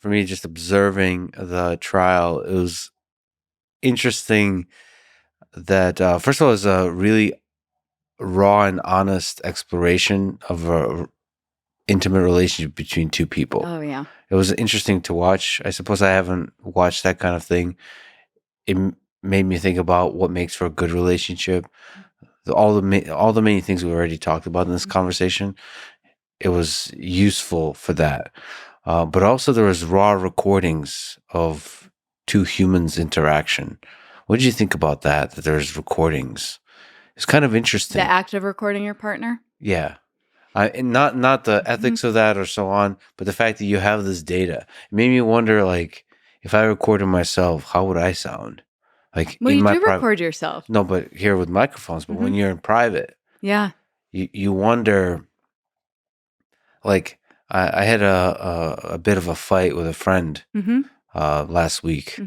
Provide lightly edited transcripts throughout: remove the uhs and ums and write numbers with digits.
for me, just observing the trial, it was interesting that, first of all, it was a really raw and honest exploration of a intimate relationship between two people. Oh, yeah. It was interesting to watch. I suppose I haven't watched that kind of thing. It made me think about what makes for a good relationship. All the many things we already talked about in this conversation. It was useful for that. But also there was raw recordings of two humans' interaction. What did you think about that? That there's recordings. It's kind of interesting. The act of recording your partner? Yeah. And not the ethics of that or so on, but the fact that you have this data. It made me wonder, like, if I recorded myself, how would I sound? Like, Well, in you my do record yourself. No, but here with microphones. But when you're in private, Yeah. you wonder. Like, I had a bit of a fight with a friend last week,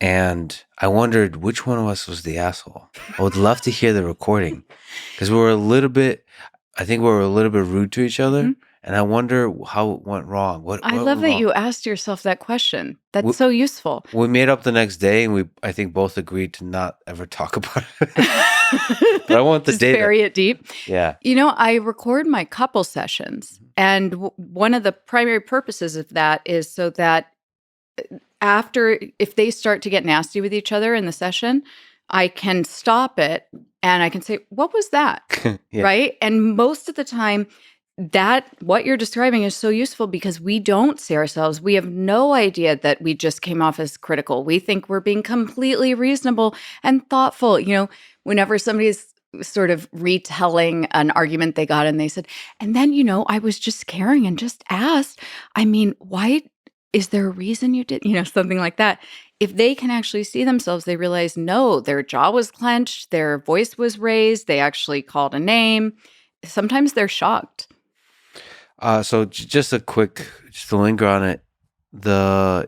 and I wondered which one of us was the asshole. I would love to hear the recording because I think we were a little bit rude to each other, and I wonder how it went wrong. I love that you asked yourself that question. That's so useful. We made up the next day, and I think both agreed to not ever talk about it. But I want the Just data. bury it deep. Yeah. You know, I record my couple sessions, and one of the primary purposes of that is so that if they start to get nasty with each other in the session, I can stop it and I can say, what was that? Yeah. Right? And most of the time, what you're describing is so useful because we don't see ourselves. We have no idea that we just came off as critical. We think we're being completely reasonable and thoughtful. You know, whenever somebody's sort of retelling an argument they got and they said, and then, I was just caring and just asked, I mean, why is there a reason you did, something like that? If they can actually see themselves, they realize, no, their jaw was clenched, their voice was raised, they actually called a name. Sometimes they're shocked. So just to linger on it,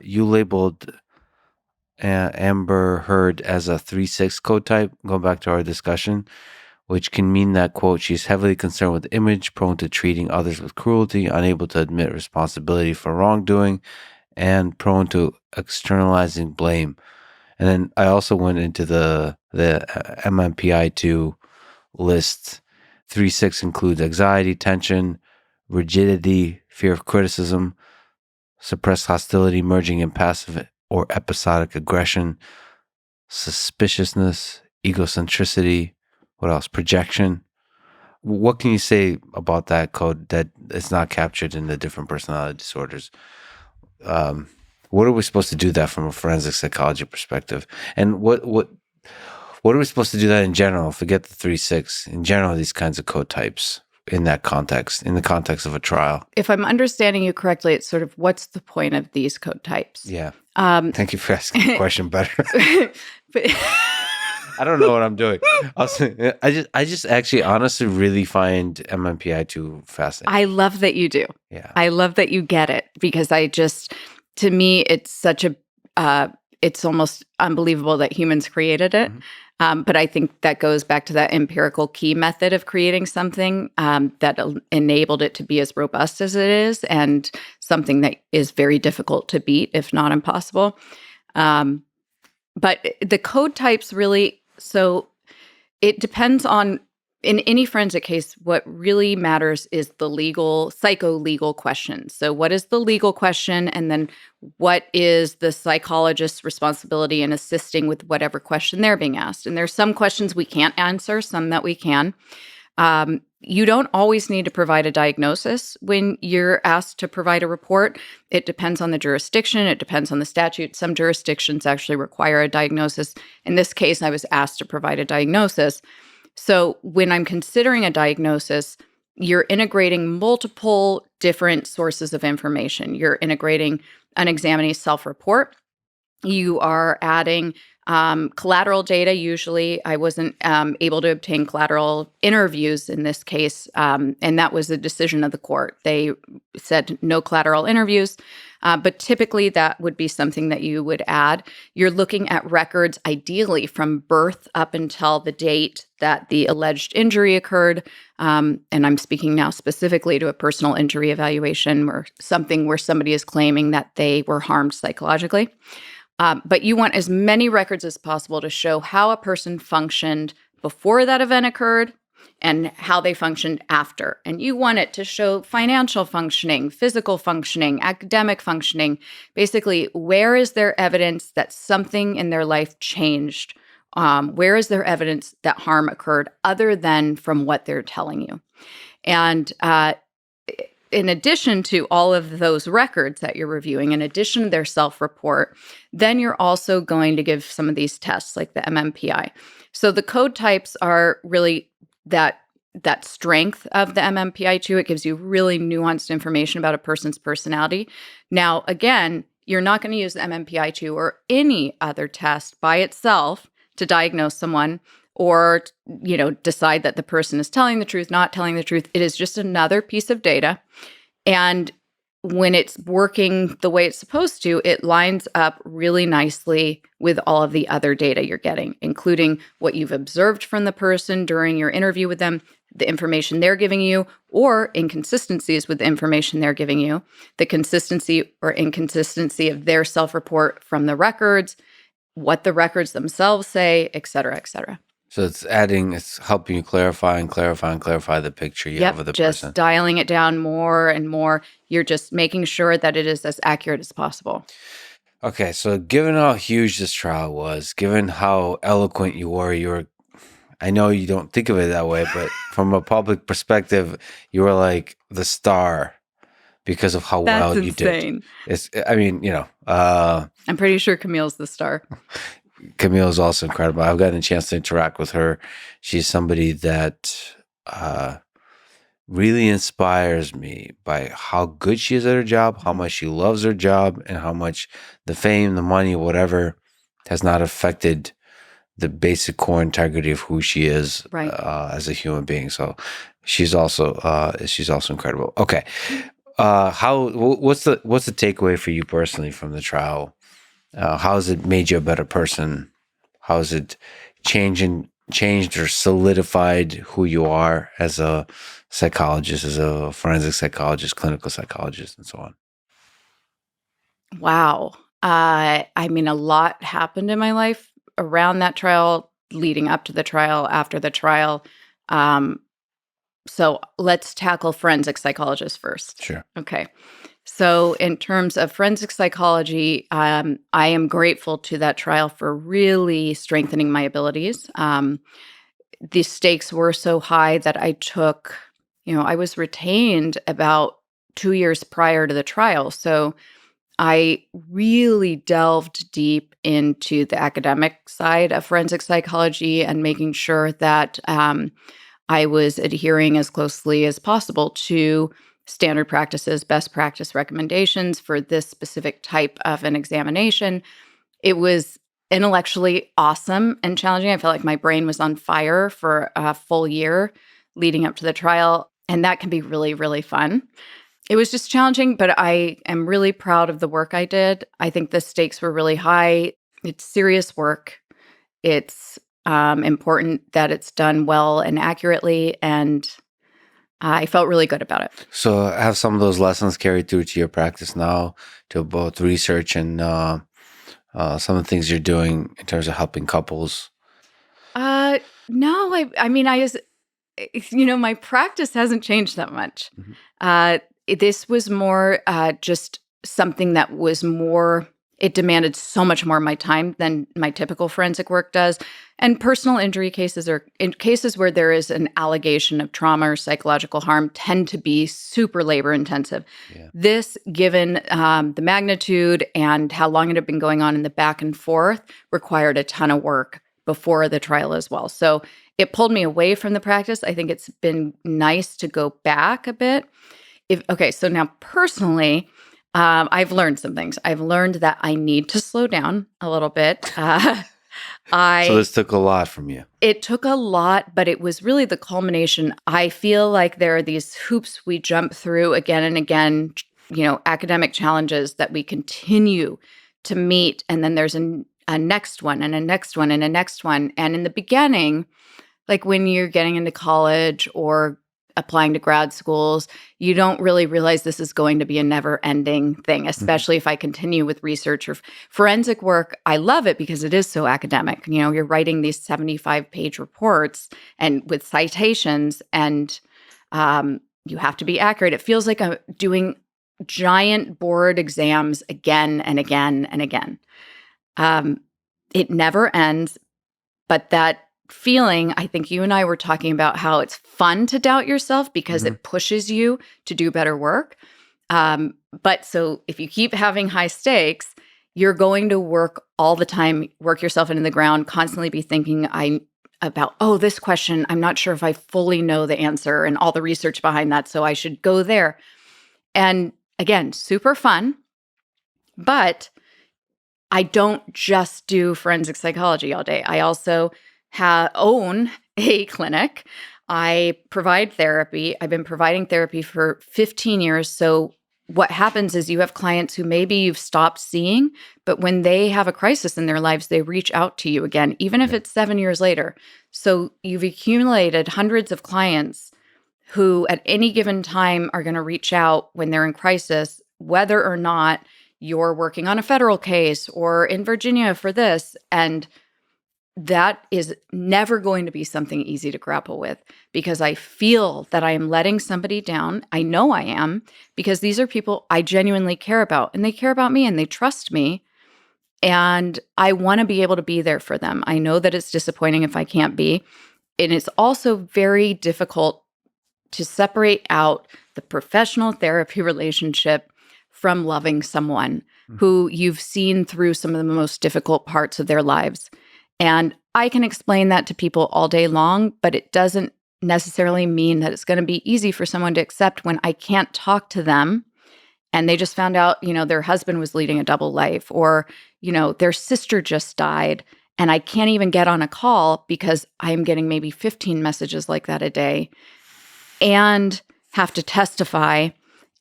you labeled Amber Heard as a 3-6 code type, going back to our discussion, which can mean that, quote, she's heavily concerned with image, prone to treating others with cruelty, unable to admit responsibility for wrongdoing, and prone to externalizing blame. And then I also went into the MMPI-2 list. 3-6 includes anxiety, tension, rigidity, fear of criticism, suppressed hostility merging in passive or episodic aggression, suspiciousness, egocentricity, what else? Projection. What can you say about that code that is not captured in the different personality disorders? What are we supposed to do that from a forensic psychology perspective? And what are we supposed to do that in general? Forget the 3-6. In general, these kinds of code types in the context of a trial. If I'm understanding you correctly, it's sort of what's the point of these code types? Yeah. Thank you for asking the question better. I don't know what I'm doing. I just actually honestly really find MMPI-2 fascinating. I love that you do. Yeah. I love that you get it because to me, it's such it's almost unbelievable that humans created it. But I think that goes back to that empirical key method of creating something that enabled it to be as robust as it is and something that is very difficult to beat, if not impossible. But the code types really, so it depends on, in any forensic case, what really matters is the psycho-legal question. So what is the legal question? And then what is the psychologist's responsibility in assisting with whatever question they're being asked? And there's some questions we can't answer, some that we can. You don't always need to provide a diagnosis when you're asked to provide a report. It depends on the jurisdiction. It depends on the statute. Some jurisdictions actually require a diagnosis. In this case, I was asked to provide a diagnosis. So when I'm considering a diagnosis, you're integrating multiple different sources of information. You're integrating an examinee's self-report. You are adding collateral data. Usually, I wasn't able to obtain collateral interviews in this case, and that was the decision of the court. They said no collateral interviews. But typically that would be something that you would add. You're looking at records ideally from birth up until the date that the alleged injury occurred. And I'm speaking now specifically to a personal injury evaluation or something where somebody is claiming that they were harmed psychologically. But you want as many records as possible to show how a person functioned before that event occurred and how they functioned after. And you want it to show financial functioning, physical functioning, academic functioning. Basically, where is there evidence that something in their life changed? Where is there evidence that harm occurred other than from what they're telling you? And in addition to all of those records that you're reviewing, in addition to their self-report, then you're also going to give some of these tests like the MMPI. So the code types are really that strength of the MMPI too. It gives you really nuanced information about a person's personality. Now, again, you're not going to use the MMPI-2 or any other test by itself to diagnose someone or, decide that the person is telling the truth, not telling the truth. It is just another piece of data. And when it's working the way it's supposed to, it lines up really nicely with all of the other data you're getting, including what you've observed from the person during your interview with them, the information they're giving you, or inconsistencies with the information they're giving you, the consistency or inconsistency of their self-report from the records, what the records themselves say, et cetera, et cetera. So it's helping you clarify the picture you have of the just person. Dialing it down more and more. You're just making sure that it is as accurate as possible. Okay, so given how huge this trial was, given how eloquent you were, I know you don't think of it that way, but from a public perspective, you were like the star because of how well you did. I'm pretty sure Camille's the star. Camille is also incredible. I've gotten a chance to interact with her. She's somebody that really inspires me by how good she is at her job, how much she loves her job, and how much the fame, the money, whatever, has not affected the basic core integrity of who she is as a human being. So she's also incredible. Okay, what's the takeaway for you personally from the trial? How has it made you a better person? How has it changed or solidified who you are as a psychologist, as a forensic psychologist, clinical psychologist, and so on? Wow. A lot happened in my life around that trial, leading up to the trial, after the trial. So let's tackle forensic psychologist first. Sure. Okay. So in terms of forensic psychology, I am grateful to that trial for really strengthening my abilities. The stakes were so high that I took, I was retained about 2 years prior to the trial. So I really delved deep into the academic side of forensic psychology and making sure that I was adhering as closely as possible to standard practices, best practice recommendations for this specific type of an examination. It was intellectually awesome and challenging. I felt like my brain was on fire for a full year leading up to the trial, and that can be really, really fun. It was just challenging, but I am really proud of the work I did. I think the stakes were really high. It's serious work. It's important that it's done well and accurately, and I felt really good about it. So have some of those lessons carried through to your practice now, to both research and some of the things you're doing in terms of helping couples? No, my practice hasn't changed that much. Mm-hmm. This was more just something that was more, it demanded so much more of my time than my typical forensic work does. And personal injury cases, or in cases where there is an allegation of trauma or psychological harm, tend to be super labor intensive. Yeah. This, given the magnitude and how long it had been going on in the back and forth, required a ton of work before the trial as well. So it pulled me away from the practice. I think it's been nice to go back a bit. So now personally, I've learned some things. I've learned that I need to slow down a little bit. So this took a lot from you. It took a lot, but it was really the culmination. I feel like there are these hoops we jump through again and again, academic challenges that we continue to meet. And then there's a next one and a next one and a next one. And in the beginning, like when you're getting into college or applying to grad schools, you don't really realize this is going to be a never-ending thing, especially if I continue with research or forensic work. I love it because it is so academic. You're writing these 75-page reports and with citations, and you have to be accurate. It feels like I'm doing giant board exams again and again and again. It never ends, but that feeling, I think you and I were talking about how it's fun to doubt yourself because it pushes you to do better work. But so if you keep having high stakes, you're going to work all the time, work yourself into the ground, constantly be thinking about, this question, I'm not sure if I fully know the answer and all the research behind that, so I should go there. And again, super fun, but I don't just do forensic psychology all day. I also own a clinic. I provide therapy. I've been providing therapy for 15 years. So what happens is you have clients who maybe you've stopped seeing, but when they have a crisis in their lives, they reach out to you again, even if it's 7 years later. So you've accumulated hundreds of clients who at any given time are going to reach out when they're in crisis, whether or not you're working on a federal case or in Virginia for this. And that is never going to be something easy to grapple with because I feel that I am letting somebody down. I know I am because these are people I genuinely care about, and they care about me and they trust me. And I want to be able to be there for them. I know that it's disappointing if I can't be. And it's also very difficult to separate out the professional therapy relationship from loving someone who you've seen through some of the most difficult parts of their lives. And I can explain that to people all day long, but it doesn't necessarily mean that it's going to be easy for someone to accept when I can't talk to them and they just found out, their husband was leading a double life, or, their sister just died and I can't even get on a call because I'm getting maybe 15 messages like that a day and have to testify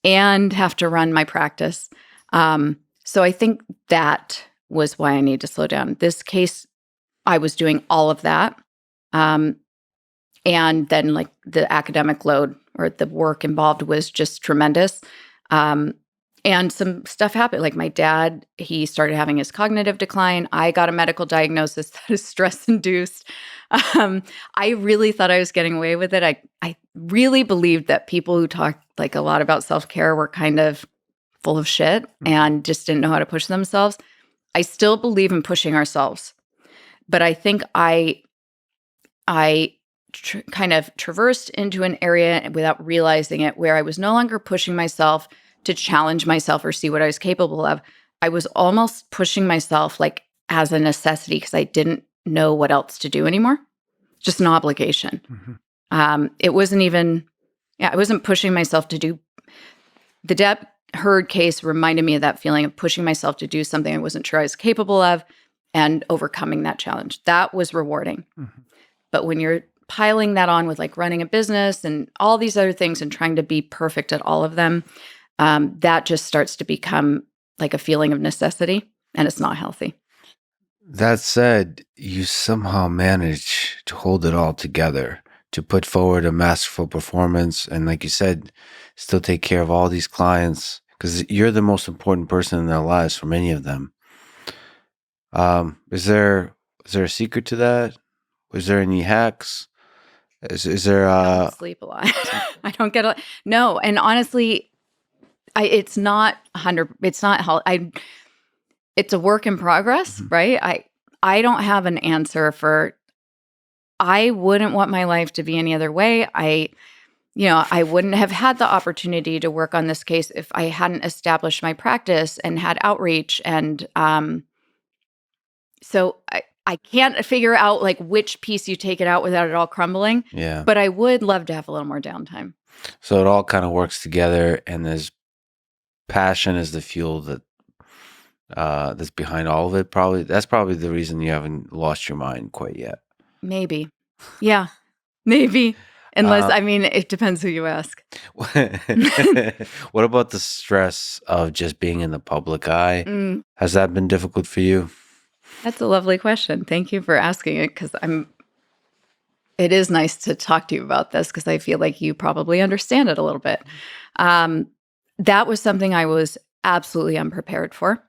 and have to run my practice. So I think that was why I need to slow down. This case, I was doing all of that. And then like the academic load or the work involved was just tremendous. And some stuff happened. Like my dad, he started having his cognitive decline. I got a medical diagnosis that is stress-induced. I really thought I was getting away with it. I really believed that people who talk like a lot about self-care were kind of full of shit and just didn't know how to push themselves. I still believe in pushing ourselves. But I think I kind of traversed into an area without realizing it where I was no longer pushing myself to challenge myself or see what I was capable of. I was almost pushing myself like as a necessity because I didn't know what else to do anymore. Just an obligation. It wasn't even, I wasn't pushing myself to do. The Depp Heard case reminded me of that feeling of pushing myself to do something I wasn't sure I was capable of and overcoming that challenge. That was rewarding. But when you're piling that on with like running a business and all these other things and trying to be perfect at all of them, that just starts to become like a feeling of necessity, and it's not healthy. That said, you somehow manage to hold it all together, to put forward a masterful performance, and like you said, still take care of all these clients, because you're the most important person in their lives for many of them. Is there a secret to that? Is there any hacks? Is there I don't sleep a lot. I don't get no, and honestly, it's not 100. It's not how it's a work in progress, right? I don't have an answer for. I wouldn't want my life to be any other way. I wouldn't have had the opportunity to work on this case if I hadn't established my practice and had outreach. And so I can't figure out like which piece you take it out without it all crumbling. Yeah. But I would love to have a little more downtime. So it all kind of works together, and there's passion is the fuel that's behind all of it. That's probably the reason you haven't lost your mind quite yet. Maybe. Yeah, maybe. Unless, I mean, it depends who you ask. What about the stress of just being in the public eye? Has that been difficult for you? That's a lovely question. Thank you for asking it, because it is nice to talk to you about this, because I feel like you probably understand it a little bit. That was something I was absolutely unprepared for.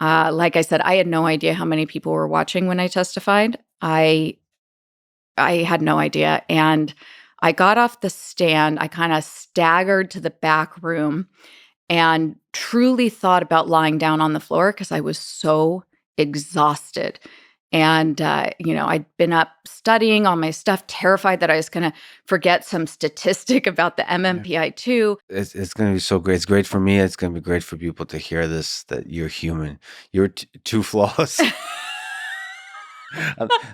Like I said, I had no idea how many people were watching when I testified. I had no idea. And I got off the stand. I kind of staggered to the back room and truly thought about lying down on the floor, because I was so exhausted. And, I'd been up studying all my stuff, terrified that I was going to forget some statistic about the MMPI-2. It's going to be so great. It's great for me. It's going to be great for people to hear this, that you're human. You're too flawless.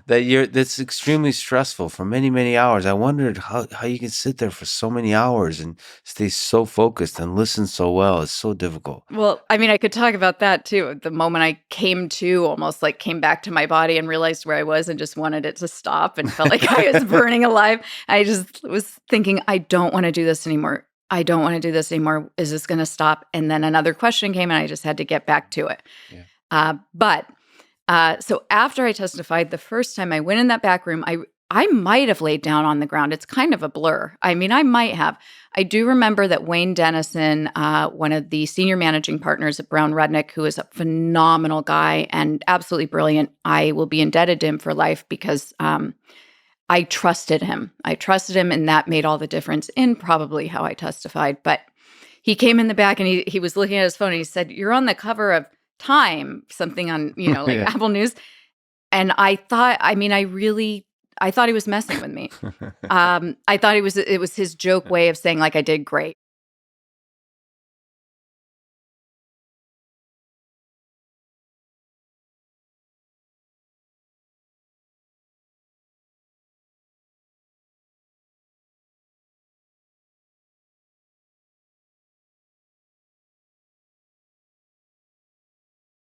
That's extremely stressful for many, many hours. I wondered how you can sit there for so many hours and stay so focused and listen so well. It's so difficult. Well, I mean, I could talk about that too. The moment I came to, almost like came back to my body and realized where I was and just wanted it to stop and felt like I was burning alive. I just was thinking, I don't want to do this anymore. I don't want to do this anymore. Is this going to stop? And then another question came and I just had to get back to it. Yeah. So after I testified, the first time I went in that back room, I might have laid down on the ground. It's kind of a blur. I mean, I might have. I do remember that Wayne Dennison, one of the senior managing partners at Brown Rudnick, who is a phenomenal guy and absolutely brilliant. I will be indebted to him for life, because I trusted him. And that made all the difference in probably how I testified. But he came in the back and he was looking at his phone and he said, "You're on the cover of Time," something on, like Yeah. Apple News. And I thought, I thought he was messing with me. I thought it was his joke way of saying, like, I did great.